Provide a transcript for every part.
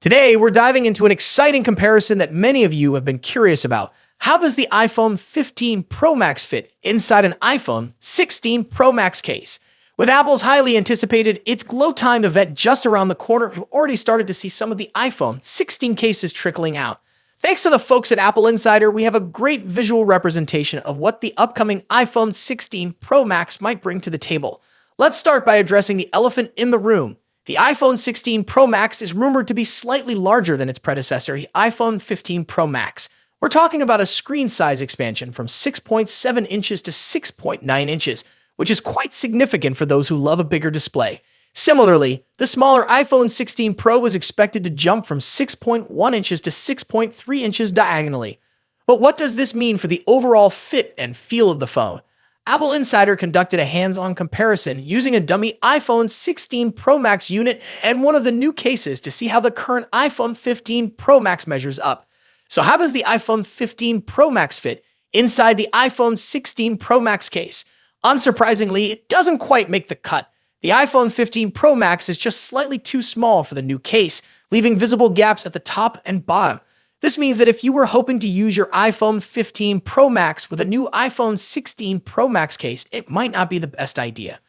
Today, we're diving into an exciting comparison that many of you have been curious about. How does the iPhone 15 Pro Max fit inside an iPhone 16 Pro Max case? With Apple's highly anticipated It's Glow Time event just around the corner, we've already started to see some of the iPhone 16 cases trickling out. Thanks to the folks at Apple Insider, we have a great visual representation of what the upcoming iPhone 16 Pro Max might bring to the table. Let's start by addressing the elephant in the room. The iPhone 16 Pro Max is rumored to be slightly larger than its predecessor, the iPhone 15 Pro Max. We're talking about a screen size expansion from 6.7 inches to 6.9 inches, which is quite significant for those who love a bigger display. Similarly, the smaller iPhone 16 Pro was expected to jump from 6.1 inches to 6.3 inches diagonally. But what does this mean for the overall fit and feel of the phone? Apple Insider conducted a hands-on comparison using a dummy iPhone 16 Pro Max unit and one of the new cases to see how the current iPhone 15 Pro Max measures up. So how does the iPhone 15 Pro Max fit inside the iPhone 16 Pro Max case? Unsurprisingly, it doesn't quite make the cut. The iPhone 15 Pro Max is just slightly too small for the new case, leaving visible gaps at the top and bottom. This means that if you were hoping to use your iPhone 15 Pro Max with a new iPhone 16 Pro Max case, it might not be the best idea.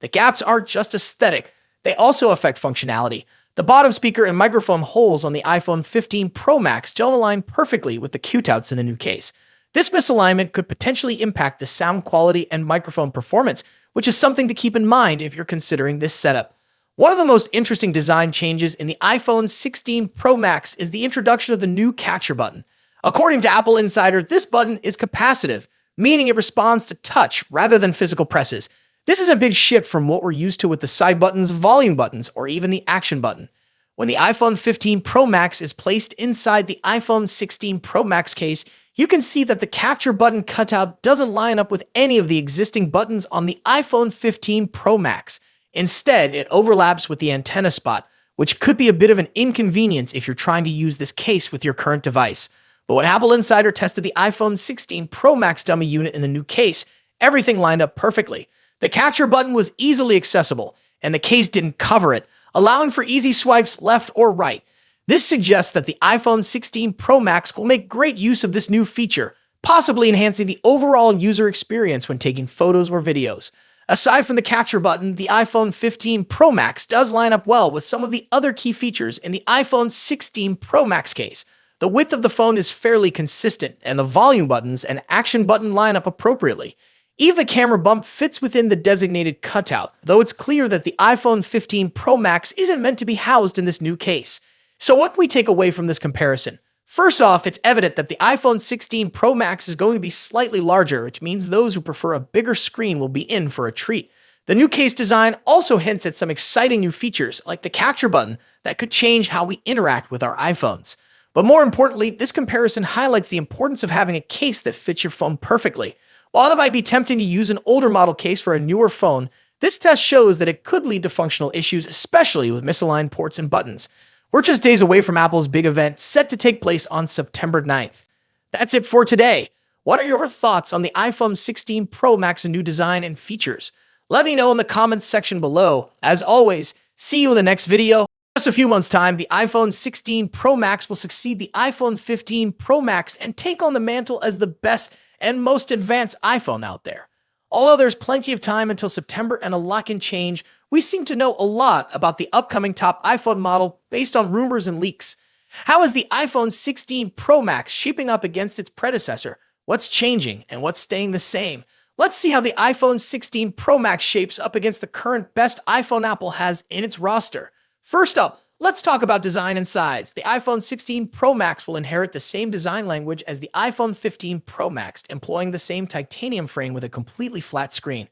The gaps aren't just aesthetic, they also affect functionality. The bottom speaker and microphone holes on the iPhone 15 Pro Max don't align perfectly with the Q-touts in the new case. This misalignment could potentially impact the sound quality and microphone performance, which is something to keep in mind if you're considering this setup. One of the most interesting design changes in the iPhone 16 Pro Max is the introduction of the new capture button. According to Apple Insider, this button is capacitive, meaning it responds to touch rather than physical presses. This is a big shift from what we're used to with the side buttons, volume buttons, or even the action button. When the iPhone 15 Pro Max is placed inside the iPhone 16 Pro Max case, you can see that the capture button cutout doesn't line up with any of the existing buttons on the iPhone 15 Pro Max. Instead, it overlaps with the antenna spot, which could be a bit of an inconvenience if you're trying to use this case with your current device. But when Apple Insider tested the iPhone 16 Pro Max dummy unit in the new case, everything lined up perfectly. The capture button was easily accessible, and the case didn't cover it, allowing for easy swipes left or right. This suggests that the iPhone 16 Pro Max will make great use of this new feature, possibly enhancing the overall user experience when taking photos or videos. Aside from the capture button, the iPhone 15 Pro Max does line up well with some of the other key features in the iPhone 16 Pro Max case. The width of the phone is fairly consistent, and the volume buttons and action button line up appropriately. Even the camera bump fits within the designated cutout, though it's clear that the iPhone 15 Pro Max isn't meant to be housed in this new case. So what do we take away from this comparison? First off, it's evident that the iPhone 16 Pro Max is going to be slightly larger, which means those who prefer a bigger screen will be in for a treat. The new case design also hints at some exciting new features, like the capture button, that could change how we interact with our iPhones. But more importantly, this comparison highlights the importance of having a case that fits your phone perfectly. While it might be tempting to use an older model case for a newer phone, this test shows that it could lead to functional issues, especially with misaligned ports and buttons. We're just days away from Apple's big event set to take place on September 9th. That's it for today. What are your thoughts on the iPhone 16 Pro Max's new design and features? Let me know in the comments section below. As always, see you in the next video. In just a few months' time, the iPhone 16 Pro Max will succeed the iPhone 15 Pro Max and take on the mantle as the best and most advanced iPhone out there. Although there's plenty of time until September and a lot can change, we seem to know a lot about the upcoming top iPhone model based on rumors and leaks. How is the iPhone 16 Pro Max shaping up against its predecessor? What's changing and what's staying the same? Let's see how the iPhone 16 Pro Max shapes up against the current best iPhone Apple has in its roster. First up, let's talk about design and size. The iPhone 16 Pro Max will inherit the same design language as the iPhone 15 Pro Max, employing the same titanium frame with a completely flat screen.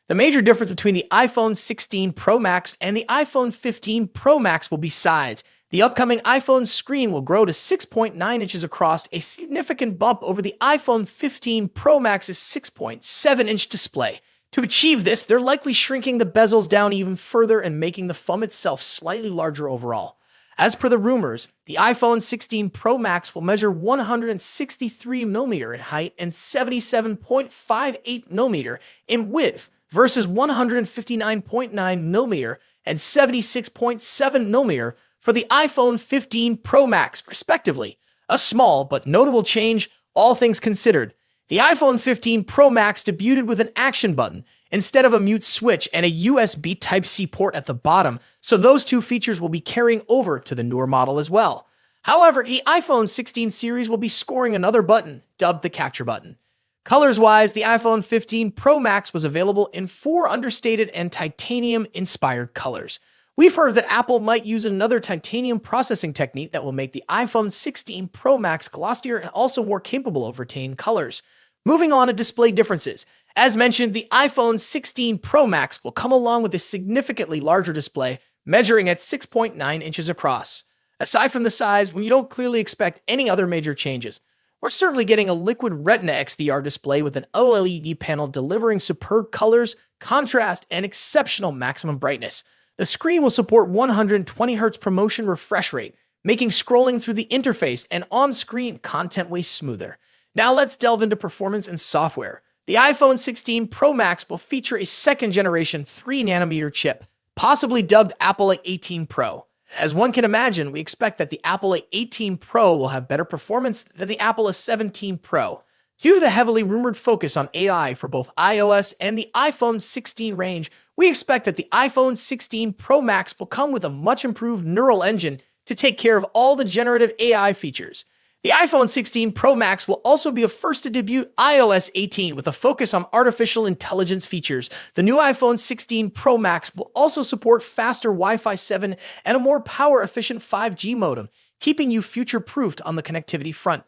The major difference between the iPhone 16 Pro Max and the iPhone 15 Pro Max will be size. The upcoming iPhone screen will grow to 6.9 inches across, a significant bump over the iPhone 15 Pro Max's 6.7-inch display. To achieve this, they're likely shrinking the bezels down even further and making the phone itself slightly larger overall. As per the rumors, the iPhone 16 Pro Max will measure 163mm in height and 77.58mm in width versus 159.9mm and 76.7mm for the iPhone 15 Pro Max, respectively. A small but notable change, all things considered. The iPhone 15 Pro Max debuted with an action button instead of a mute switch and a USB Type-C port at the bottom, so those two features will be carrying over to the newer model as well. However, the iPhone 16 series will be scoring another button, dubbed the Capture button. Colors-wise, the iPhone 15 Pro Max was available in 4 understated and titanium-inspired colors. We've heard that Apple might use another titanium processing technique that will make the iPhone 16 Pro Max glossier and also more capable of retaining colors. Moving on to display differences. As mentioned, the iPhone 16 Pro Max will come along with a significantly larger display, measuring at 6.9 inches across. Aside from the size, when you don't clearly expect any other major changes, we're certainly getting a liquid Retina XDR display with an OLED panel delivering superb colors, contrast, and exceptional maximum brightness. The screen will support 120Hz ProMotion refresh rate, making scrolling through the interface and on-screen content way smoother. Now let's delve into performance and software. The iPhone 16 Pro Max will feature a second-generation 3nm chip, possibly dubbed Apple A18 Pro. As one can imagine, we expect that the Apple A18 Pro will have better performance than the Apple A17 Pro. Due to the heavily rumored focus on AI for both iOS and the iPhone 16 range, we expect that the iPhone 16 Pro Max will come with a much improved neural engine to take care of all the generative AI features. The iPhone 16 Pro Max will also be a first to debut iOS 18 with a focus on artificial intelligence features. The new iPhone 16 Pro Max will also support faster Wi-Fi 7 and a more power-efficient 5G modem, keeping you future-proofed on the connectivity front.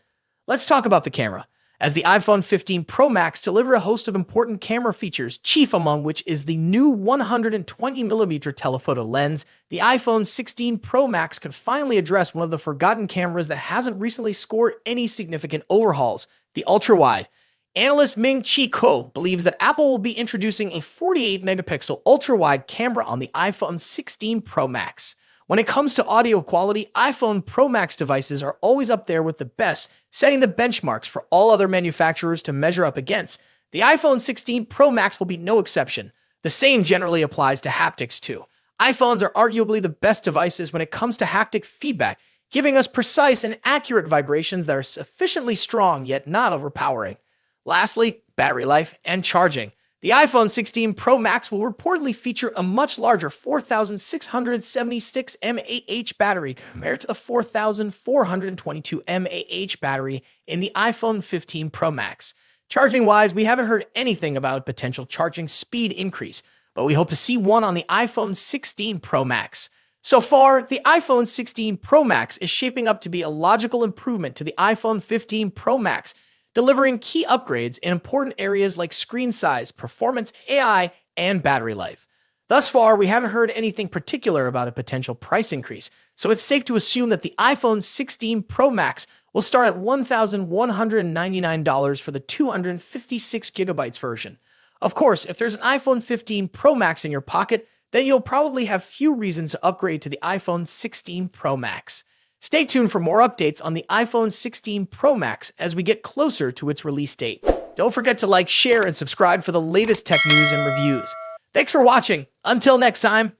Let's talk about the camera. As the iPhone 15 Pro Max delivers a host of important camera features, chief among which is the new 120mm telephoto lens, the iPhone 16 Pro Max could finally address one of the forgotten cameras that hasn't recently scored any significant overhauls, the ultra-wide. Analyst Ming-Chi Kuo believes that Apple will be introducing a 48-megapixel ultra-wide camera on the iPhone 16 Pro Max. When it comes to audio quality, iPhone Pro Max devices are always up there with the best, setting the benchmarks for all other manufacturers to measure up against. The iPhone 16 Pro Max will be no exception. The same generally applies to haptics too. iPhones are arguably the best devices when it comes to haptic feedback, giving us precise and accurate vibrations that are sufficiently strong yet not overpowering. Lastly, battery life and charging. The iPhone 16 Pro Max will reportedly feature a much larger 4,676 mAh battery compared to the 4,422 mAh battery in the iPhone 15 Pro Max. Charging-wise, we haven't heard anything about a potential charging speed increase, but we hope to see one on the iPhone 16 Pro Max. So far, the iPhone 16 Pro Max is shaping up to be a logical improvement to the iPhone 15 Pro Max, delivering key upgrades in important areas like screen size, performance, AI, and battery life. Thus far, we haven't heard anything particular about a potential price increase, so it's safe to assume that the iPhone 16 Pro Max will start at $1,199 for the 256GB version. Of course, if there's an iPhone 15 Pro Max in your pocket, then you'll probably have few reasons to upgrade to the iPhone 16 Pro Max. Stay tuned for more updates on the iPhone 16 Pro Max as we get closer to its release date. Don't forget to like, share, and subscribe for the latest tech news and reviews. Thanks for watching. Until next time.